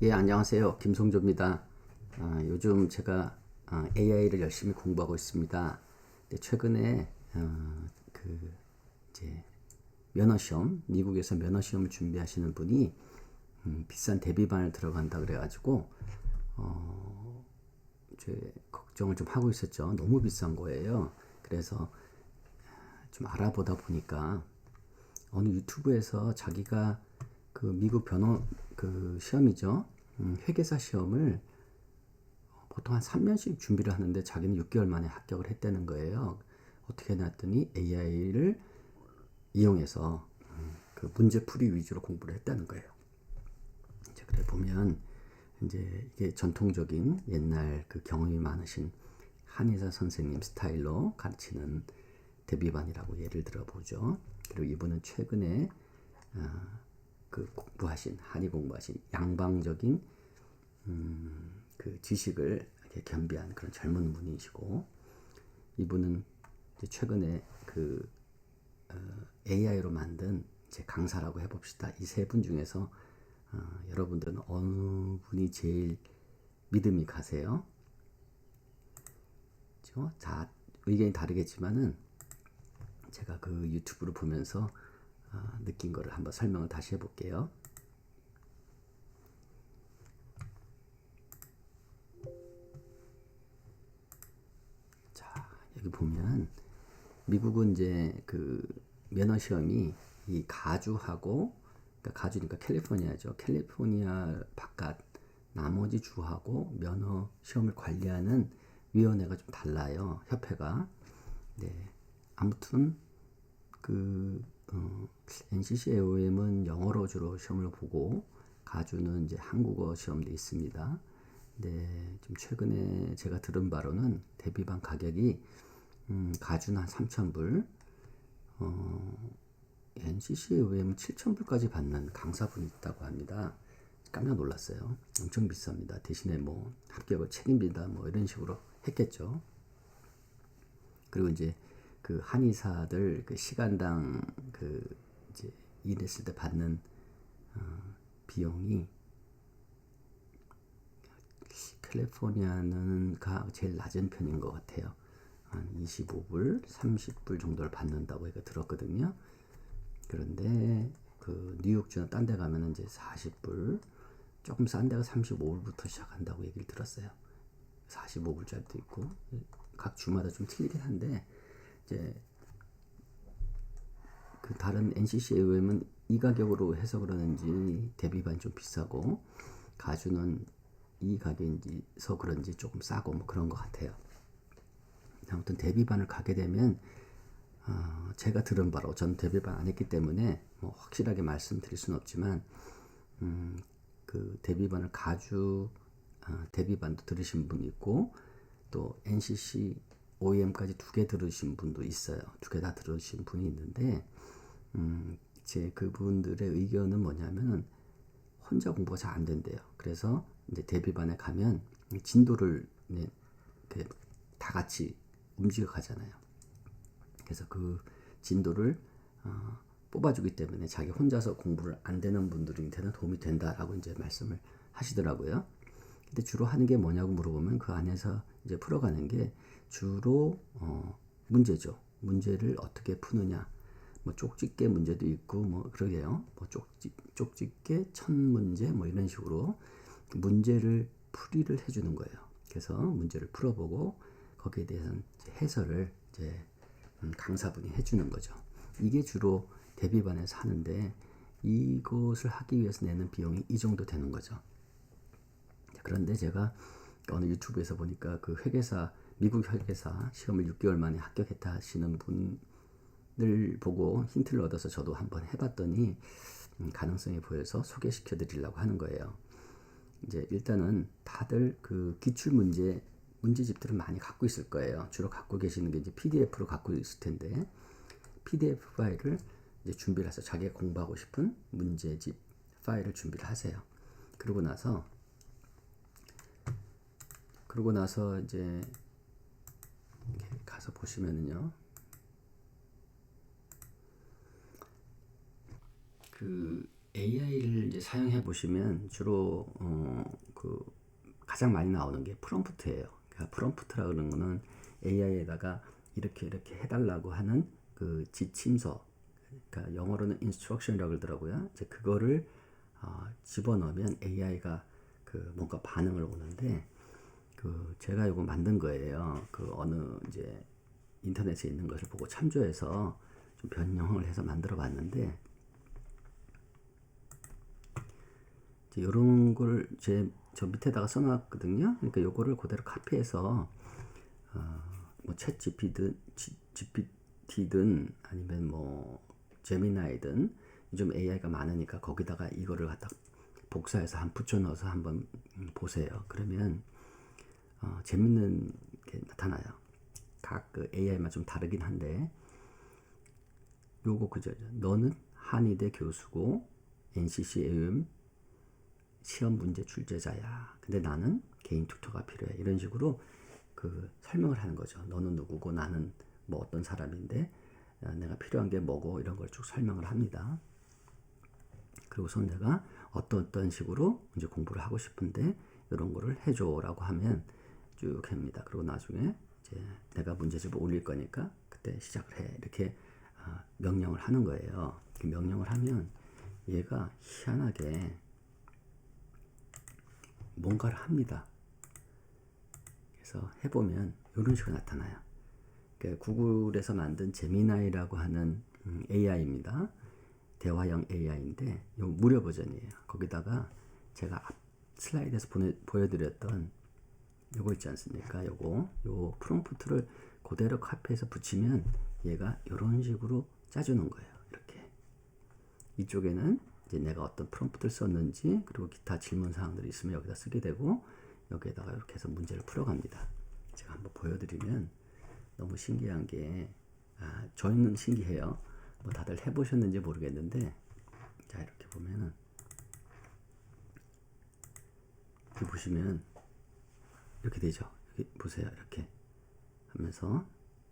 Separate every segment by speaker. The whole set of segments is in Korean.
Speaker 1: 예, 안녕하세요. 김성조입니다. 요즘 제가 AI를 열심히 공부하고 있습니다. 근데 최근에 그 이제 면허시험, 미국에서 면허시험을 준비하시는 분이 비싼 대비반을 들어간다 그래가지고 제 걱정을 좀 하고 있었죠. 너무 비싼 거예요. 그래서 좀 알아보다 보니까 어느 유튜브에서 자기가 그 미국 변호 그 시험이죠. 회계사 시험을 보통 한 3년씩 준비를 하는데 자기는 6개월 만에 합격을 했다는 거예요. 어떻게 해놨더니 AI를 이용해서 그 문제풀이 위주로 공부를 했다는 거예요. 이제 그래 보면 이제 이게 전통적인 옛날 그 경험이 많으신 한의사 선생님 스타일로 가르치는 대비반이라고 예를 들어 보죠. 그리고 이분은 최근에 그 공부하신 한의 공부하신 양방적인 그 지식을 이렇게 겸비한 그런 젊은 분이시고, 이분은 이제 최근에 그 AI로 만든 이제 강사라고 해봅시다. 이 세 분 중에서 여러분들은 어느 분이 제일 믿음이 가세요? 그렇죠? 다 의견이 다르겠지만은 제가 그 유튜브를 보면서 느낀 거를 한번 설명을 다시 해볼게요. 자, 여기 보면 미국은 이제 그 면허 시험이 이 가주하고, 그러니까 가주니까 캘리포니아죠. 캘리포니아 바깥 나머지 주하고 면허 시험을 관리하는 위원회가 좀 달라요. 협회가. 네. 아무튼 그 NCC AOM은 영어로 주로 시험을 보고 가주는 이제 한국어 시험도 있습니다. 네, 좀 최근에 제가 들은 바로는 대비반 가격이 가주는 한 3,000불, NCC에 의하면 7,000불까지 받는 강사분이 있다고 합니다. 깜짝 놀랐어요. 엄청 비쌉니다. 대신에 뭐 합격을 책임진다 뭐 이런 식으로 했겠죠. 그리고 이제 그 한의사들 그 시간당 그 이제 일했을 때 받는 비용이 캘리포니아는 제일 낮은 편인 것 같아요. 한 25불, 30불 정도를 받는다고 제가 들었거든요. 그런데 그 뉴욕주나 딴 데 가면은 이제 40불, 조금 싼 데가 35불부터 시작한다고 얘기를 들었어요. 45불짜리도 있고 각 주마다 좀 틀리긴 한데, 이제 그 다른 NCC에 의하면 이 가격으로 해서 그러는지 대비반 좀 비싸고 가주는 이 가격인지서 그런지 조금 싸고 뭐 그런 것 같아요. 아무튼 대비반을 가게 되면 제가 들은 바로, 전 대비반 안 했기 때문에 뭐 확실하게 말씀드릴 수는 없지만 그 대비반을 가주 대비반도 들으신 분이 있고 또 NCC OEM까지 두 개 들으신 분도 있어요. 두 개 다 들으신 분이 있는데 제 그분들의 의견은 뭐냐면 혼자 공부가 잘 안 된대요. 그래서 이제 대비반에 가면 진도를 다 같이 움직여 가잖아요. 그래서 그 진도를 뽑아주기 때문에 자기 혼자서 공부를 안 되는 분들한테는 도움이 된다라고 이제 말씀을 하시더라고요. 근데 주로 하는 게 뭐냐고 물어보면 그 안에서 이제 풀어가는 게 주로 문제죠. 문제를 어떻게 푸느냐. 뭐 쪽집게 문제도 있고 뭐 그러게요. 뭐 쪽집게 천 문제 뭐 이런 식으로 문제를 풀이를 해주는 거예요. 그래서 문제를 풀어보고 거기에 대한 해설을 이제 강사분이 해주는 거죠. 이게 주로 대비반에서 하는데 이것을 하기 위해서 내는 비용이 이 정도 되는 거죠. 그런데 제가 어느 유튜브에서 보니까 그 회계사, 미국 회계사 시험을 6개월 만에 합격했다 하시는 분을 보고 힌트를 얻어서 저도 한번 해봤더니 가능성이 보여서 소개시켜 드리려고 하는 거예요. 이제 일단은 다들 그 기출 문제집들을 많이 갖고 있을 거예요. 주로 갖고 계시는 게 이제 PDF로 갖고 있을 텐데, PDF 파일을 이제 준비를 해서 자기가 공부하고 싶은 문제집 파일을 준비를 하세요. 그러고 나서 이제 이렇게 가서 보시면은요, 그 AI를 이제 사용해 보시면 주로 그 가장 많이 나오는 게 프롬프트예요. 그러니까 프롬프트라 그러는 거는 AI에다가 이렇게 해달라고 하는 그 지침서, 그러니까 영어로는 instruction이라고 그러더라고요. 이제 그거를 집어넣으면 AI가 그 뭔가 반응을 오는데, 그 제가 이거 만든 거예요. 그 어느 이제 인터넷에 있는 것을 보고 참조해서 좀 변형을 해서 만들어 봤는데, 이런 걸 저 밑에다가 써놨거든요. 그러니까 요거를 그대로 카피해서 뭐챗 GPT든 아니면 뭐 제미나이든 요즘 AI가 많으니까 거기다가 이거를 갖다 복사해서 한 붙여 넣어서 한번 보세요. 그러면 재밌는 게 나타나요. 각 그 AI만 좀 다르긴 한데, 요거 그죠? 너는 한의대 교수고 NCCAM 시험 문제 출제자야. 근데 나는 개인 튜터가 필요해. 이런 식으로 그 설명을 하는 거죠. 너는 누구고 나는 뭐 어떤 사람인데 내가 필요한 게 뭐고 이런 걸 쭉 설명을 합니다. 그리고선 내가 어떤 식으로 이제 공부를 하고 싶은데 이런 거를 해줘라고 하면 쭉 합니다. 그리고 나중에 이제 내가 문제집을 올릴 거니까 그때 시작을 해. 이렇게 명령을 하는 거예요. 명령을 하면 얘가 희한하게 뭔가를 합니다. 그래서 해보면 이런 식으로 나타나요. 그러니까 구글에서 만든 제미나이라고 하는 AI입니다. 대화형 AI인데 요 무료 버전이에요. 거기다가 제가 앞 슬라이드에서 보여드렸던 요거 있지 않습니까? 요 프롬프트를 그대로 카피해서 붙이면 얘가 이런 식으로 짜주는 거예요. 이렇게 이쪽에는 이제 내가 어떤 프롬프트를 썼는지, 그리고 기타 질문 사항들이 있으면 여기다 쓰게 되고, 여기에다가 이렇게 해서 문제를 풀어갑니다. 제가 한번 보여드리면 너무 신기한 게, 저희는 신기해요. 뭐 다들 해보셨는지 모르겠는데, 자 이렇게 보면은 여기 보시면 이렇게 되죠. 여기 보세요. 이렇게 하면서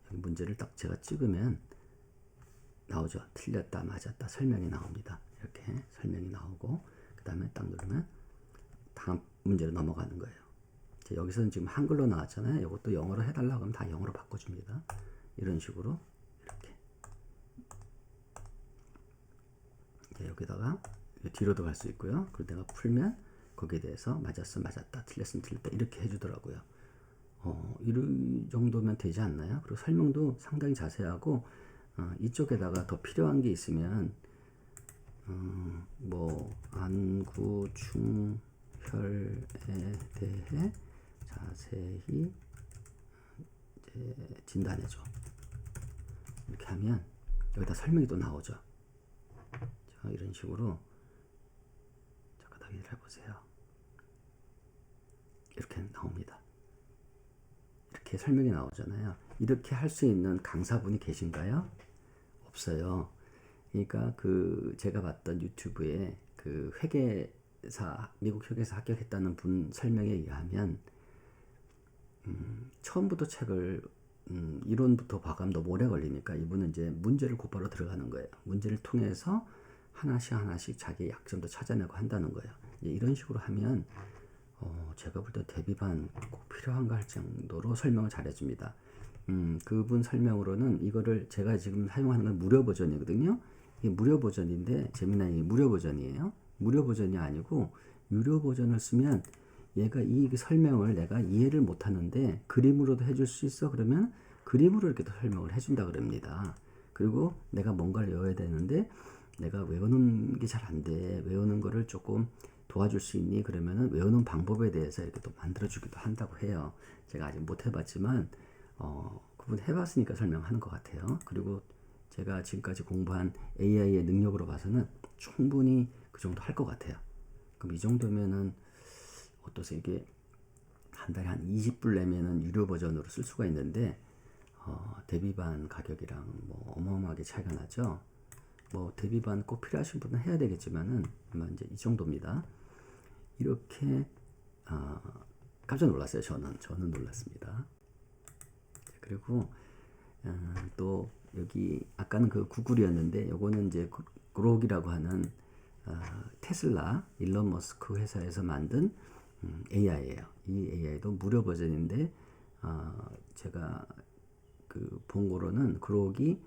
Speaker 1: 여기 문제를 딱 제가 찍으면 나오죠. 틀렸다, 맞았다 설명이 나옵니다. 이렇게 설명이 나오고, 그 다음에 딱 누르면 다음 문제로 넘어가는 거예요. 여기서는 지금 한글로 나왔잖아요. 이것도 영어로 해달라고 하면 다 영어로 바꿔줍니다. 이런 식으로 이렇게 여기다가 뒤로도 갈 수 있고요. 그리고 내가 풀면 거기에 대해서 맞았어, 맞았다, 틀렸으면 틀렸다 이렇게 해주더라고요. 이 정도면 되지 않나요? 그리고 설명도 상당히 자세하고, 이쪽에다가 더 필요한 게 있으면 뭐 안구 충혈에 대해 자세히 이제 진단해줘. 이렇게 하면 여기다 설명이 또 나오죠. 자, 이런 식으로 잠깐 더 기다려보세요. 이렇게 나옵니다. 이렇게 설명이 나오잖아요. 이렇게 할 수 있는 강사분이 계신가요? 없어요. 그러니까 그 제가 봤던 유튜브에 그 회계사, 미국 회계사 합격했다는 분 설명에 의하면 처음부터 책을 이론부터 봐가면 너무 오래 걸리니까 이분은 이제 문제를 곧바로 들어가는 거예요. 문제를 통해서 하나씩 자기의 약점도 찾아내고 한다는 거예요. 이런 식으로 하면 제가 볼 때 대비반 꼭 필요한가 할 정도로 설명을 잘해줍니다. 그분 설명으로는 이거를 제가 지금 사용하는 건 무료 버전이거든요. 이게 무료 버전인데 제미나이 무료 버전이에요. 무료 버전이 아니고 유료 버전을 쓰면 얘가 이 설명을 내가 이해를 못하는데 그림으로도 해줄 수 있어. 그러면 그림으로 이렇게 설명을 해준다 그럽니다. 그리고 내가 뭔가를 외워야 되는데 내가 외우는 게 잘 안 돼. 외우는 거를 조금 도와줄 수 있니? 그러면은 외우는 방법에 대해서 이렇게 또 만들어주기도 한다고 해요. 제가 아직 못 해봤지만 그분 해봤으니까 설명하는 것 같아요. 그리고 제가 지금까지 공부한 AI의 능력으로 봐서는 충분히 그 정도 할 것 같아요. 그럼 이 정도면은 어떠세요? 이게 한 달에 한 20불 내면은 유료 버전으로 쓸 수가 있는데 대비반 가격이랑 뭐 어마어마하게 차이가 나죠. 뭐 대비반 꼭 필요하신 분은 해야 되겠지만은 아마 이제 이 정도입니다. 이렇게 깜짝 놀랐어요. 저는 놀랐습니다. 그리고 또 여기 아까는 그 구글이었는데 요거는 이제 그록이라고 하는 테슬라 일론 머스크 회사에서 만든 AI예요. 이 AI도 무료 버전인데 제가 그 본 거로는 그록이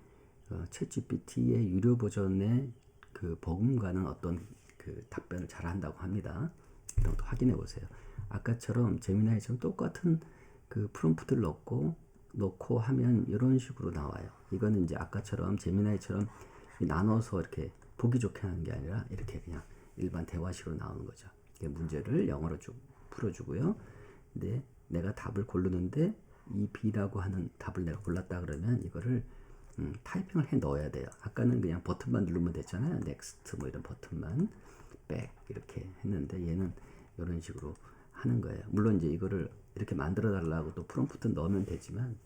Speaker 1: 챗GPT의 유료 버전의 그 버금가는 어떤 그 답변을 잘 한다고 합니다. 이런 것도 확인해 보세요. 아까처럼 제미나이처럼 똑같은 그 프롬프트를 넣고 하면 이런 식으로 나와요. 이거는 이제 아까처럼 제미나이처럼 나눠서 이렇게 보기 좋게 하는 게 아니라 이렇게 그냥 일반 대화식으로 나오는 거죠. 문제를 영어로 쭉 풀어주고요. 근데 내가 답을 고르는데 이 B라고 하는 답을 내가 골랐다 그러면 이거를 타이핑을 해 넣어야 돼요. 아까는 그냥 버튼만 누르면 됐잖아요. Next 뭐 이런 버튼만 Back 이렇게 했는데 얘는 이런 식으로 하는 거예요. 물론 이제 이거를 이렇게 만들어 달라고 또 프롬프트 넣으면 되지만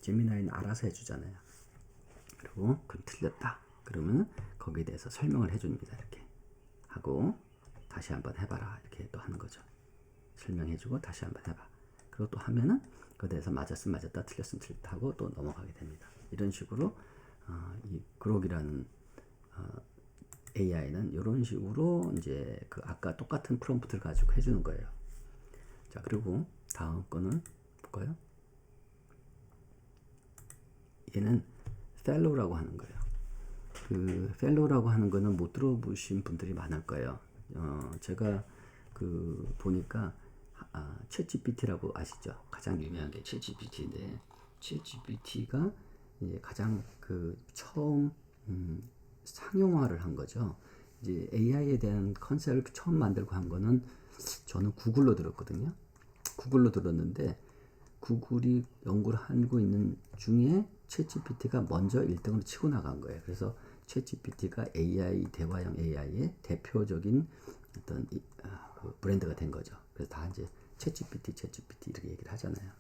Speaker 1: 제미나이는 알아서 해주잖아요. 그리고 그럼 틀렸다. 그러면 거기에 대해서 설명을 해줍니다. 이렇게 하고 다시 한번 해봐라. 이렇게 또 하는 거죠. 설명해주고 다시 한번 해봐. 그리고 또 하면은 그거에 대해서 맞았으면 맞았다, 틀렸으면 틀렸다 하고 또 넘어가게 됩니다. 이런 식으로 이 그록이라는 AI는 이런 식으로 이제 그 아까 똑같은 프롬프트를 가지고 해주는 거예요. 자, 그리고 다음 거는 볼까요? 얘는 펠로우라고 하는 거예요. 그 펠로우라고 하는 거는 못 들어보신 분들이 많을 거예요. 제가 그 보니까 챗GPT라고 아시죠? 가장 유명한 게 챗GPT인데 챗GPT가 이제 가장 그 처음 상용화를 한 거죠. 이제 AI에 대한 컨셉을 처음 만들고 한 거는 저는 구글로 들었거든요. 구글로 들었는데 구글이 연구를 하고 있는 중에 챗GPT가 먼저 1등으로 치고 나간 거예요. 그래서 챗GPT가 AI 대화형 AI의 대표적인 어떤 그 브랜드가 된 거죠. 그래서 다 이제 챗GPT 이렇게 얘기를 하잖아요.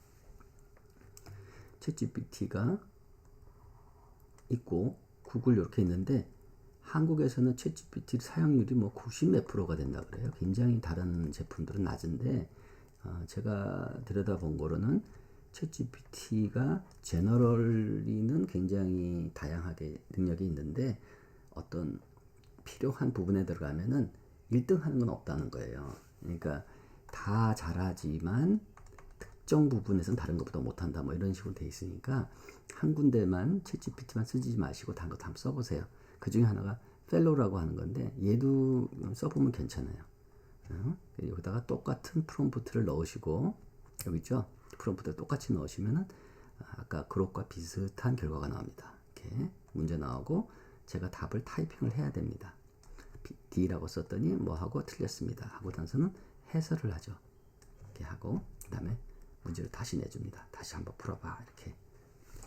Speaker 1: 챗GPT가 있고 구글 이렇게 있는데 한국에서는 챗GPT 사용률이 뭐 90 몇 프로가 된다 그래요. 굉장히 다른 제품들은 낮은데 제가 들여다본 거로는 챗GPT가 제너럴리는 굉장히 다양하게 능력이 있는데 어떤 필요한 부분에 들어가면은 1등 하는 건 없다는 거예요. 그러니까 다 잘하지만 특정 부분에서는 다른 것보다 못한다 뭐 이런 식으로 돼 있으니까 한 군데만 챗GPT만 쓰지 마시고 다른 거 다 한번 써보세요. 그 중에 하나가 펠로우라고 하는 건데 얘도 써보면 괜찮아요. 여기다가 똑같은 프롬프트를 넣으시고 여기 있죠? 프롬프트를 똑같이 넣으시면은 아까 그룹과 비슷한 결과가 나옵니다. 이렇게 문제 나오고 제가 답을 타이핑을 해야 됩니다. D라고 썼더니 뭐 하고 틀렸습니다. 하고 단서는 해설을 하죠. 이렇게 하고 그 다음에 문제를 다시 내줍니다. 다시 한번 풀어봐. 이렇게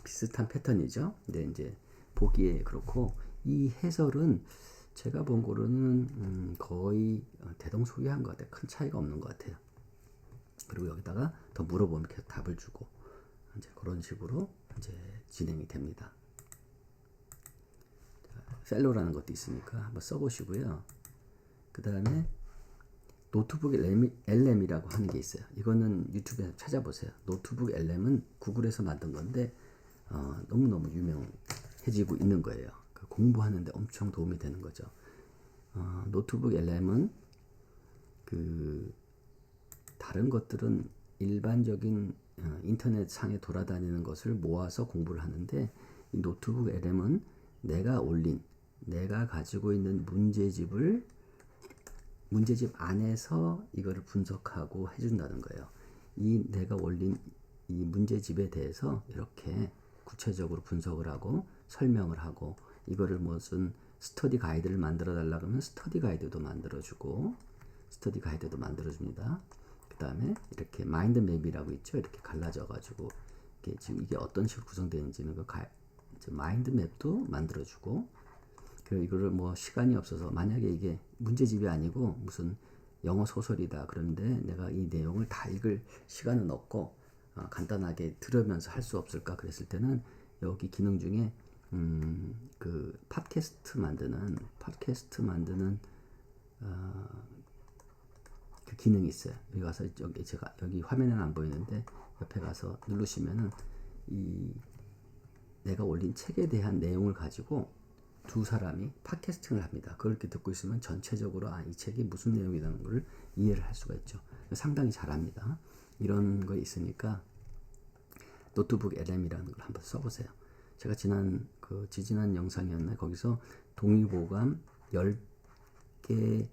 Speaker 1: 비슷한 패턴이죠. 근데 이제 보기에 그렇고 이 해설은 제가 본 거로는 거의 대동소이한 것 같아요. 큰 차이가 없는 것 같아요. 그리고 여기다가 더 물어보면 계속 답을 주고 이제 그런 식으로 이제 진행이 됩니다. 펠로라는 것도 있으니까 한번 써보시고요. 그 다음에 노트북 LM이라고 하는 게 있어요. 이거는 유튜브에서 찾아보세요. 노트북 LM은 구글에서 만든 건데 너무너무 유명해지고 있는 거예요. 공부하는데 엄청 도움이 되는 거죠. 노트북 LM은 그 다른 것들은 일반적인 인터넷 상에 돌아다니는 것을 모아서 공부를 하는데 이 노트북 LM은 내가 가지고 있는 문제집 안에서 이거를 분석하고 해준다는 거예요. 이 내가 올린 이 문제집에 대해서 이렇게 구체적으로 분석을 하고 설명을 하고 이거를 무슨 스터디 가이드를 만들어 달라고 하면 스터디 가이드도 만들어주고 스터디 가이드도 만들어줍니다. 그 다음에 이렇게 마인드 맵이라고 있죠. 이렇게 갈라져 가지고 지금 이게 어떤 식으로 구성되는지는 마인드 맵도 만들어주고 그리고 이거를 뭐 시간이 없어서 만약에 이게 문제집이 아니고 무슨 영어 소설이다 그런데 내가 이 내용을 다 읽을 시간은 없고 간단하게 들으면서 할 수 없을까 그랬을 때는 여기 기능 중에 그 팟캐스트 만드는 그 기능이 있어요. 여기 가서 여기 화면에는 안 보이는데 옆에 가서 누르시면은 이 내가 올린 책에 대한 내용을 가지고 두 사람이 팟캐스팅을 합니다. 그걸 이렇게 듣고 있으면 전체적으로 이 책이 무슨 내용이라는 걸 이해를 할 수가 있죠. 상당히 잘합니다. 이런 거 있으니까 노트북 LM이라는 걸 한번 써보세요. 제가 지지난 영상이었나 거기서 동의보감 10개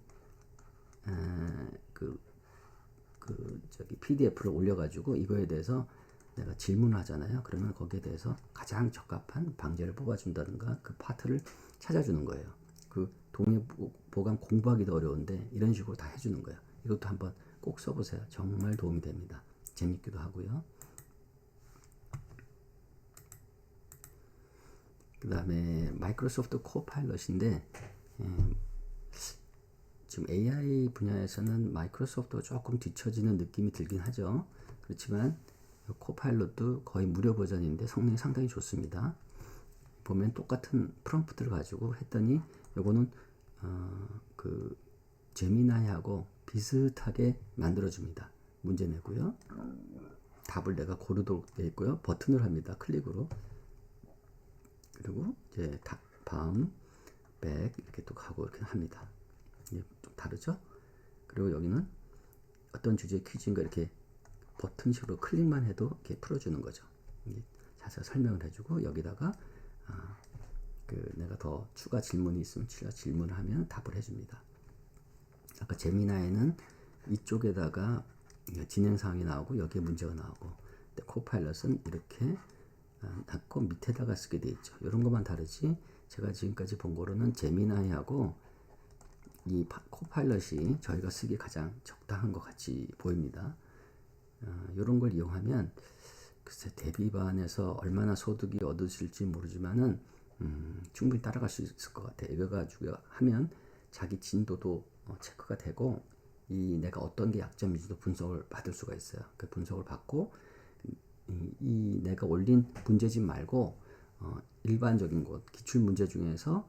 Speaker 1: PDF를 올려가지고 이거에 대해서 내가 질문하잖아요. 그러면 거기에 대해서 가장 적합한 방제를 뽑아준다든가 그 파트를 찾아주는 거예요. 그 동의보감 공부하기도 어려운데 이런 식으로 다 해주는 거예요. 이것도 한번 꼭 써보세요. 정말 도움이 됩니다. 재밌기도 하고요. 그 다음에 마이크로소프트 코파일럿인데 지금 AI 분야에서는 마이크로소프트가 조금 뒤처지는 느낌이 들긴 하죠. 그렇지만 코파일럿도 거의 무료 버전인데 성능이 상당히 좋습니다. 보면 똑같은 프롬프트를 가지고 했더니 요거는 그 제미나이하고 비슷하게 만들어줍니다. 문제 내고요. 답을 내가 고르도록 되어 있고요. 버튼을 합니다. 클릭으로. 그리고 이제 밤, 백 이렇게 또 가고 이렇게 합니다. 이게 좀 다르죠? 그리고 여기는 어떤 주제의 퀴즈인가 이렇게 버튼식으로 클릭만 해도 이렇게 풀어주는 거죠. 자세히 설명을 해주고 여기다가 내가 더 추가 질문이 있으면 추가 질문을 하면 답을 해줍니다. 아까 제미나이는 이쪽에다가 진행사항이 나오고 여기에 문제가 나오고, 근데 코파일럿은 이렇게 닫고 밑에다가 쓰게 돼 있죠. 이런 것만 다르지 제가 지금까지 본 거로는 제미나이하고 이 코파일럿이 저희가 쓰기 가장 적당한 것 같이 보입니다. 이런 걸 이용하면 글쎄 대비반에서 얼마나 소득이 얻으실지 모르지만은 충분히 따라갈 수 있을 것 같아요. 이거 가지고 하면 자기 진도도 체크가 되고 내가 어떤 게 약점인지도 분석을 받을 수가 있어요. 그 분석을 받고 내가 올린 문제집 말고 일반적인 것 기출 문제 중에서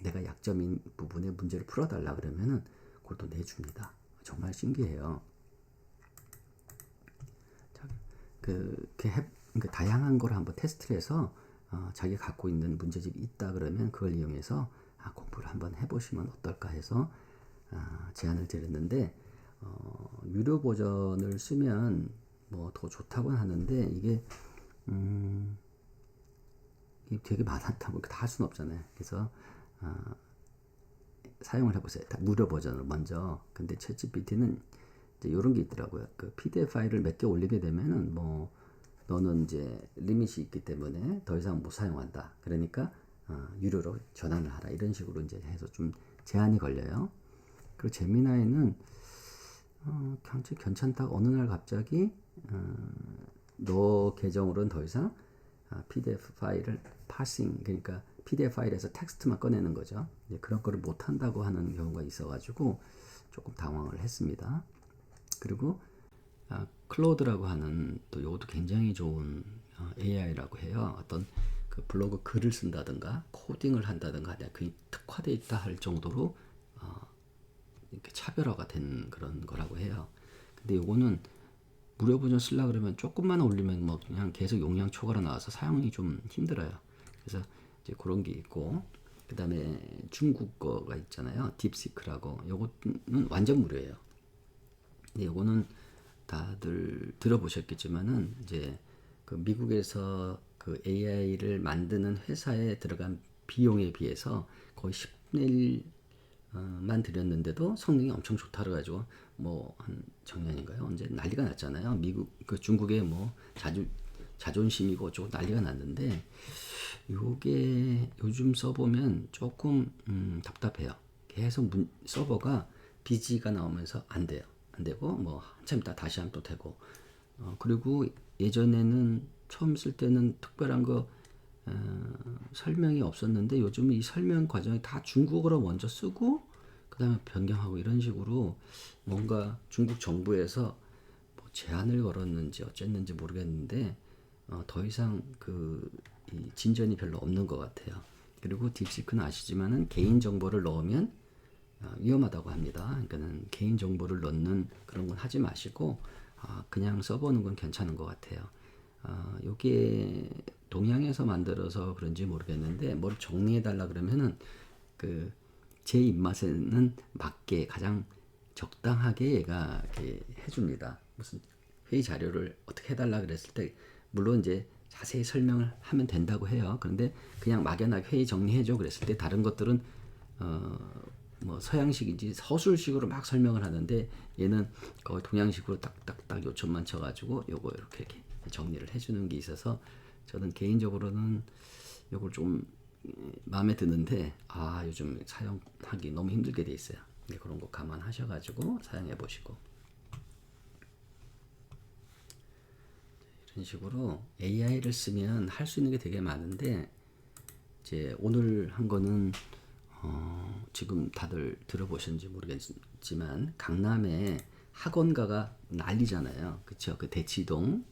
Speaker 1: 내가 약점인 부분의 문제를 풀어달라 그러면은 그걸 또 내줍니다. 정말 신기해요. 그러니까 다양한 걸 한번 테스트를 해서 자기가 갖고 있는 문제집이 있다 그러면 그걸 이용해서 공부를 한번 해보시면 어떨까 해서 제안을 드렸는데 유료 버전을 쓰면 뭐 더 좋다고는 하는데 이게 되게 많았다고 다 할 수는 없잖아요. 그래서 사용을 해보세요. 다 무료 버전으로 먼저. 근데 챗GPT는 이제 이런 게 있더라고요. 그 PDF 파일을 몇 개 올리게 되면은 뭐 너는 이제 리밋이 있기 때문에 더 이상 못 사용한다. 그러니까 유료로 전환을 하라. 이런 식으로 이제 해서 좀 제한이 걸려요. 그리고 제미나이는 괜찮다. 어느 날 갑자기 너 계정으로는 더 이상 PDF 파일을 파싱, 그러니까 PDF 파일에서 텍스트만 꺼내는 거죠. 그런 거를 못 한다고 하는 경우가 있어가지고 조금 당황을 했습니다. 그리고 클로드라고 하는 또 이것도 굉장히 좋은 AI라고 해요. 어떤 그 블로그 글을 쓴다든가 코딩을 한다든가 그 특화되어 있다 할 정도로 이렇게 차별화가 된 그런 거라고 해요. 근데 요거는 무료 버전 쓰려고 그러면 조금만 올리면 뭐 그냥 계속 용량 초과로 나와서 사용이 좀 힘들어요. 그래서 이제 그런 게 있고, 그 다음에 중국 거가 있잖아요. 딥시크라고. 요거는 완전 무료예요. 근데 요거는 다들 들어보셨겠지만은 이제 그 미국에서 그 AI를 만드는 회사에 들어간 비용에 비해서 거의 10분의 1만 들였는데도 성능이 엄청 좋다 그래가지고 뭐 한 작년인가요? 언제 난리가 났잖아요. 미국 그 중국의 뭐 자존심이고 어쩌고 난리가 났는데 요게 요즘 써보면 조금 답답해요. 계속 서버가 비지가 나오면서 안 돼요. 안 되고 뭐 한참 있다 다시 하면 또 되고 그리고 예전에는 처음 쓸 때는 특별한 거 설명이 없었는데 요즘 이 설명 과정이 다 중국어로 먼저 쓰고 그 다음에 변경하고 이런 식으로 뭔가 중국 정부에서 뭐 제한을 걸었는지 어쨌는지 모르겠는데 더 이상 이 진전이 별로 없는 것 같아요. 그리고 딥시크는 아시지만은 개인 정보를 넣으면 위험하다고 합니다. 그러니까는 개인 정보를 넣는 그런 건 하지 마시고 그냥 써보는 건 괜찮은 것 같아요. 요게 동양에서 만들어서 그런지 모르겠는데 뭘 정리해 달라 그러면은 그 제 입맛에는 맞게 가장 적당하게 얘가 이렇게 해줍니다. 무슨 회의 자료를 어떻게 해달라 그랬을 때 물론 이제 자세히 설명을 하면 된다고 해요. 그런데 그냥 막연하게 회의 정리해줘 그랬을 때 다른 것들은 뭐 서양식인지 서술식으로 막 설명을 하는데 얘는 거의 동양식으로 딱딱딱 요점만 쳐가지고 요거 이렇게 정리를 해주는 게 있어서 저는 개인적으로는 요걸 좀 마음에 드는데 요즘 사용하기 너무 힘들게 돼 있어요. 그런 거 감안하셔가지고 사용해 보시고 이런 식으로 AI를 쓰면 할 수 있는 게 되게 많은데 이제 오늘 한 거는 지금 다들 들어보셨는지 모르겠지만 강남에 학원가가 난리잖아요. 그쵸? 그 대치동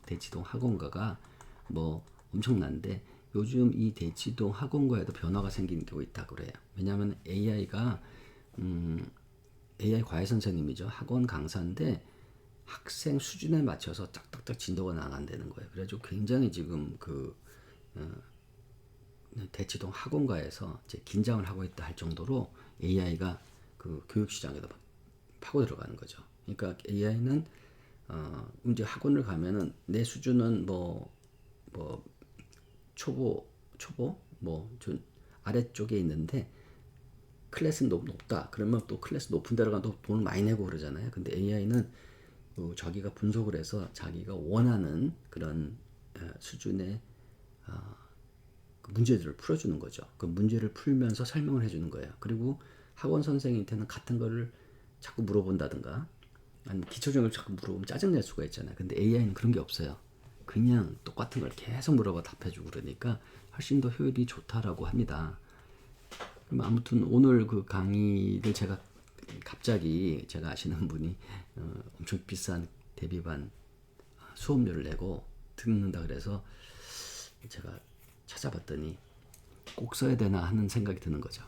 Speaker 1: 학원가가 뭐 엄청난데 요즘 이 대치동 학원가에도 변화가 생기고 있다고 그래요. 왜냐하면 AI가 AI 과외 선생님이죠. 학원 강사인데 학생 수준에 맞춰서 짝짝짝 진도가 나간다는 거예요. 그래가지고 굉장히 지금 그 대치동 학원가에서 이제 긴장을 하고 있다 할 정도로 AI가 그 교육 시장에도 파고 들어가는 거죠. 그러니까 AI는 이제 학원을 가면은 내 수준은 뭐 초보 뭐 좀 아래쪽에 있는데 클래스는 높다. 그러면 또 클래스 높은 데로 가면 또 돈을 많이 내고 그러잖아요. 근데 AI는 자기가 분석을 해서 자기가 원하는 그런 수준의 그 문제들을 풀어주는 거죠. 그 문제를 풀면서 설명을 해주는 거예요. 그리고 학원 선생님한테는 같은 거를 자꾸 물어본다든가 아니면 기초적으로 자꾸 물어보면 짜증낼 수가 있잖아요. 근데 AI는 그런 게 없어요. 그냥 똑같은 걸 계속 물어봐 답해주고 그러니까 훨씬 더 효율이 좋다라고 합니다. 그럼 아무튼 오늘 그 강의를 제가 갑자기 제가 아시는 분이 엄청 비싼 대비반 수업료를 내고 듣는다 그래서 제가 찾아봤더니 꼭 써야 되나 하는 생각이 드는 거죠.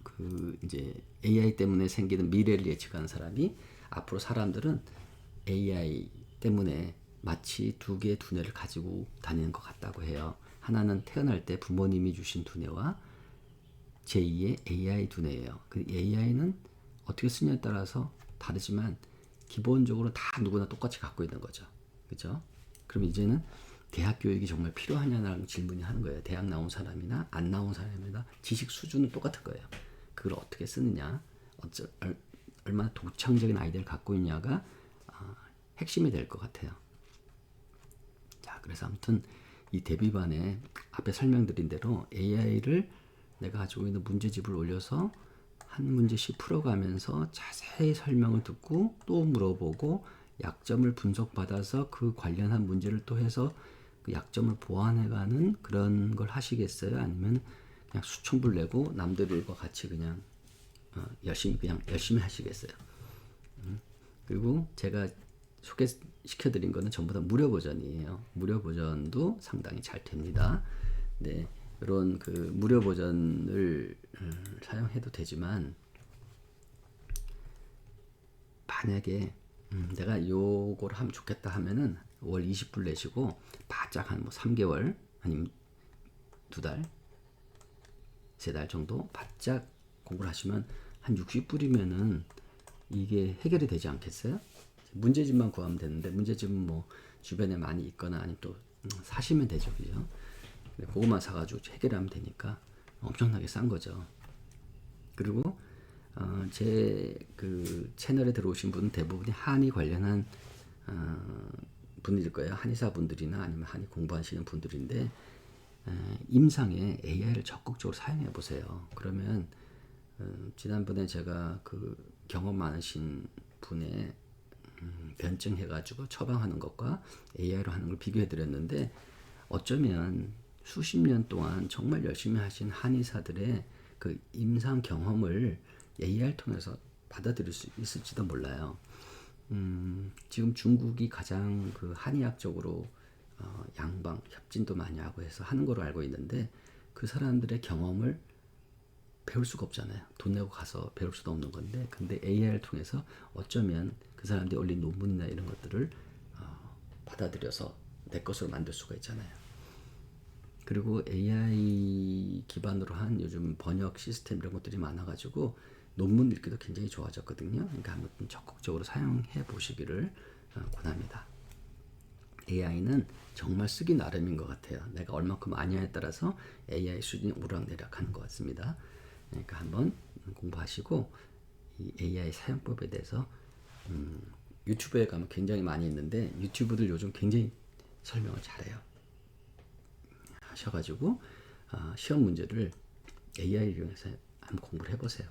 Speaker 1: 그 이제 AI 때문에 생기는 미래를 예측하는 사람이 앞으로 사람들은 AI 때문에 마치 두 개의 두뇌를 가지고 다니는 것 같다고 해요. 하나는 태어날 때 부모님이 주신 두뇌와 제2의 AI 두뇌예요. 그 AI는 어떻게 쓰냐에 따라서 다르지만 기본적으로 다 누구나 똑같이 갖고 있는 거죠. 그죠? 그럼 이제는 대학 교육이 정말 필요하냐는 질문이 하는 거예요. 대학 나온 사람이나 안 나온 사람이나 지식 수준은 똑같을 거예요. 그걸 어떻게 쓰느냐, 얼마나 독창적인 아이디어를 갖고 있냐가 핵심이 될 것 같아요. 자, 그래서 아무튼 이 대비반에 앞에 설명드린 대로 AI를 내가 가지고 있는 문제집을 올려서 한 문제씩 풀어가면서 자세히 설명을 듣고 또 물어보고 약점을 분석받아서 그 관련한 문제를 또 해서 그 약점을 보완해가는 그런 걸 하시겠어요? 아니면 그냥 수천불 내고 남들과 같이 그냥 열심히 하시겠어요? 그리고 제가 소개시켜드린 거는 전부 다 무료 버전이에요. 무료 버전도 상당히 잘 됩니다. 네, 이런 그 무료 버전을 사용해도 되지만 만약에 내가 요걸 하면 좋겠다 하면은 월 20불 내시고 바짝 한 뭐 3개월 아니면 2달, 3달 정도 바짝 공부를 하시면 한 60불이면은 이게 해결이 되지 않겠어요? 문제집만 구하면 되는데 문제집은 뭐 주변에 많이 있거나 아니면 또 사시면 되죠, 그죠? 그것만 사가지고 해결하면 되니까 엄청나게 싼 거죠. 그리고 제 그 채널에 들어오신 분은 대부분이 한의 관련한 분일 거예요. 한의사 분들이나 아니면 한의 공부하시는 분들인데 임상에 AI를 적극적으로 사용해 보세요. 그러면 지난번에 제가 그 경험 많으신 분의 변증해가지고 처방하는 것과 AI로 하는 걸 비교해 드렸는데 어쩌면 수십 년 동안 정말 열심히 하신 한의사들의 그 임상 경험을 AI를 통해서 받아들일 수 있을지도 몰라요. 지금 중국이 가장 그 한의학적으로 양방 협진도 많이 하고 해서 하는 걸로 알고 있는데 그 사람들의 경험을 배울 수가 없잖아요. 돈 내고 가서 배울 수도 없는 건데 근데 AI를 통해서 어쩌면 그 사람들이 올린 논문이나 이런 것들을 받아들여서 내 것으로 만들 수가 있잖아요. 그리고 AI 기반으로 한 요즘 번역 시스템 이런 것들이 많아가지고 논문 읽기도 굉장히 좋아졌거든요. 그러니까 한번 적극적으로 사용해 보시기를 권합니다. AI는 정말 쓰기 나름인 것 같아요. 내가 얼마큼 아냐에 따라서 AI 수준이 오락내락하는 것 같습니다. 그러니까 한번 공부하시고 이 AI 사용법에 대해서 유튜브에 가면 굉장히 많이 있는데 유튜브들 요즘 굉장히 설명을 잘해요. 하셔가지고 시험 문제를 AI를 이용해서 한번 공부를 해보세요.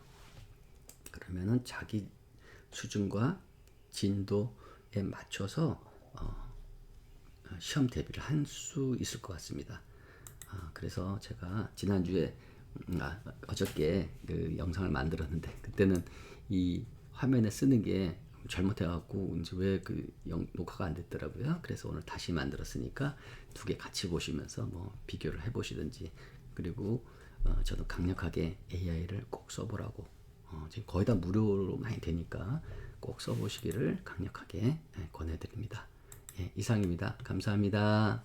Speaker 1: 그러면은 자기 수준과 진도에 맞춰서 시험 대비를 할 수 있을 것 같습니다. 그래서 제가 지난주에 어저께 그 영상을 만들었는데 그때는 이 화면에 쓰는 게 잘못해갖고 이제 왜 그 녹화가 안 됐더라고요. 그래서 오늘 다시 만들었으니까 두 개 같이 보시면서 뭐 비교를 해보시든지 그리고 저도 강력하게 AI를 꼭 써보라고 지금 거의 다 무료로 많이 되니까 꼭 써보시기를 강력하게 권해드립니다. 예, 이상입니다. 감사합니다.